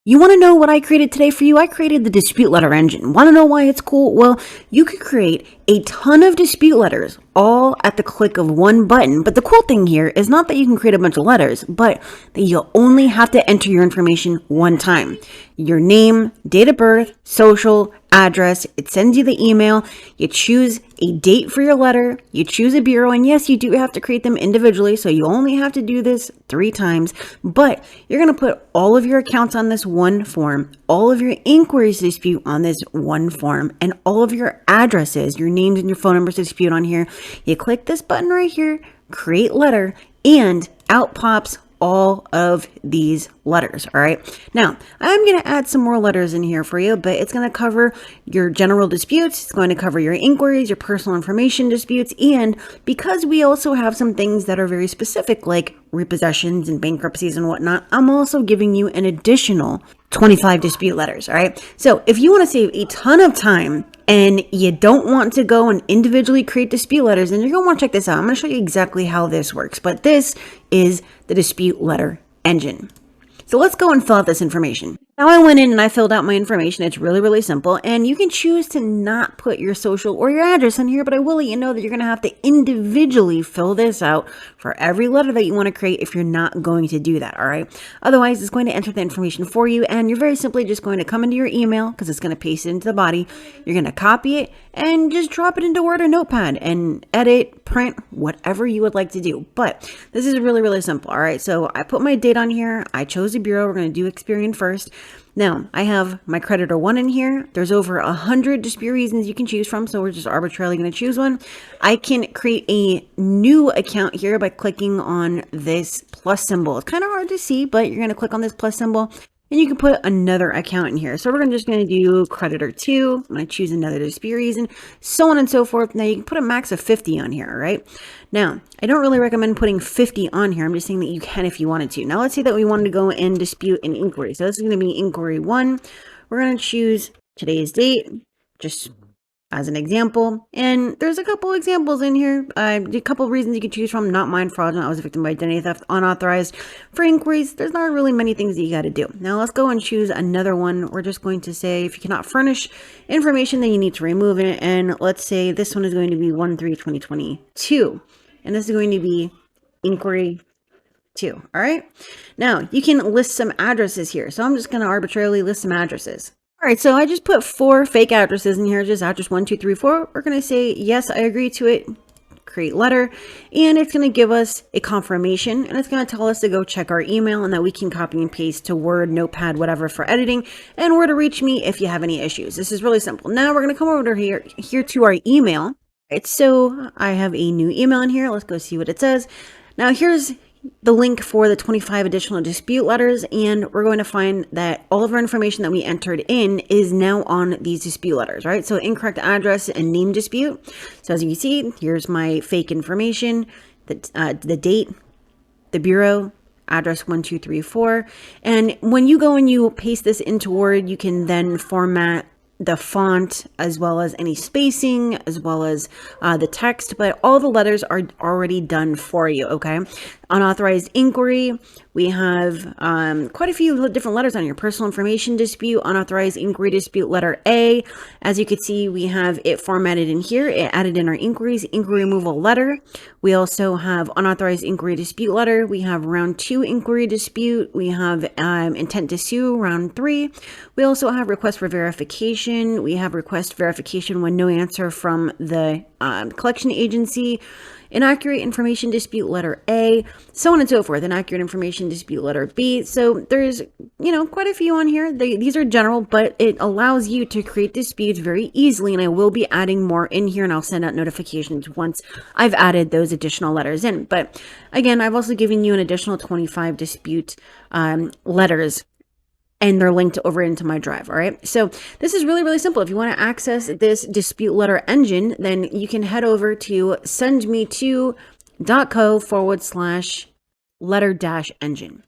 You want to know what I created today for you? I created the dispute letter engine. Want to know why it's cool? Well, you could create a ton of dispute letters all at the click of one button. But the cool thing here is not that you can create a bunch of letters, but that you'll only have to enter your information one time. Your name, date of birth, social, address. It sends you the email. You choose a date for your letter. You choose a bureau. And yes, you do have to create them individually. So you only have to do this 3 times. But you're going to put all of your accounts on this one form, all of your inquiries to dispute on this one form, and all of your addresses, your names and your phone numbers to dispute on here. You click this button right here, create letter, and out pops all of these letters. All right. Now I'm going to add some more letters in here for you, but it's going to cover your general disputes. It's going to cover your inquiries, your personal information disputes. And because we also have some things that are very specific, like repossessions and bankruptcies and whatnot, I'm also giving you an additional 25 dispute letters. All right. So if you want to save a ton of time and you don't want to go and individually create dispute letters, then you're going to want to check this out. I'm going to show you exactly how this works, but this is the dispute letter engine. So let's go and fill out this information. Now I went in and I filled out my information. It's really, really simple. And you can choose to not put your social or your address in here, but I will let you know that you're going to have to individually fill this out for every letter that you want to create if you're not going to do that, all right? Otherwise, it's going to enter the information for you, and you're very simply just going to come into your email because it's going to paste it into the body. You're going to copy it and just drop it into Word or Notepad and edit, print, whatever you would like to do. But this is really, really simple, all right? So I put my date on here. I chose a bureau. We're going to do Experian first. Now, I have my creditor 1 in here. There's over 100 dispute reasons you can choose from, so we're just arbitrarily going to choose one. I can create a new account here by clicking on this plus symbol. It's kind of hard to see, but you're going to click on this plus symbol, and you can put another account in here. So we're just going to do creditor 2. I'm going to choose another dispute reason, so on and so forth. Now, you can put a max of 50 on here, all right? Now, I don't really recommend putting 50 on here. I'm just saying that you can if you wanted to. Now, let's say that we wanted to go and dispute an inquiry. So this is going to be inquiry 1. We're going to choose today's date, just as an example. And there's a couple examples in here. A couple of reasons you can choose from. Not mine, fraudulent. I was a victim of identity theft, unauthorized. For inquiries, there's not really many things that you got to do. Now, let's go and choose another one. We're just going to say if you cannot furnish information, then you need to remove it. And let's say this one is going to be 1/3/2022. And this is going to be inquiry 2. All right. Now you can list some addresses here. So I'm just going to arbitrarily list some addresses. All right. So I just put 4 fake addresses in here, just address 1, 2, 3, 4. We're going to say, yes, I agree to it. Create letter. And it's going to give us a confirmation, and it's going to tell us to go check our email and that we can copy and paste to Word, Notepad, whatever for editing, and where to reach me if you have any issues. This is really simple. Now we're going to come over here to our email. Right, so I have a new email in here. Let's go see what it says. Now here's the link for the 25 additional dispute letters, and we're going to find that all of our information that we entered in is now on these dispute letters, right? So incorrect address and name dispute. So as you can see, here's my fake information, the date, the bureau, address 1, 2, 3, 4. And when you go and you paste this into Word, you can then format the font as well as any spacing as well as the text, but all the letters are already done for you. Okay. Unauthorized inquiry. We have quite a few different letters on your personal information dispute, unauthorized inquiry dispute letter A. As you can see, we have it formatted in here. It added in our inquiries, inquiry removal letter. We also have unauthorized inquiry dispute letter. We have round 2 inquiry dispute. We have intent to sue round 3. We also have request for verification. We have request verification when no answer from the collection agency. Inaccurate information dispute letter A, so on and so forth. Inaccurate information dispute letter B. So there's, quite a few on here. These are general, but it allows you to create disputes very easily. And I will be adding more in here, and I'll send out notifications once I've added those additional letters in. But again, I've also given you an additional 25 dispute letters, and they're linked over into my drive. All right. So this is really, really simple. If you want to access this dispute letter engine, then you can head over to sendme2.co/letter-engine.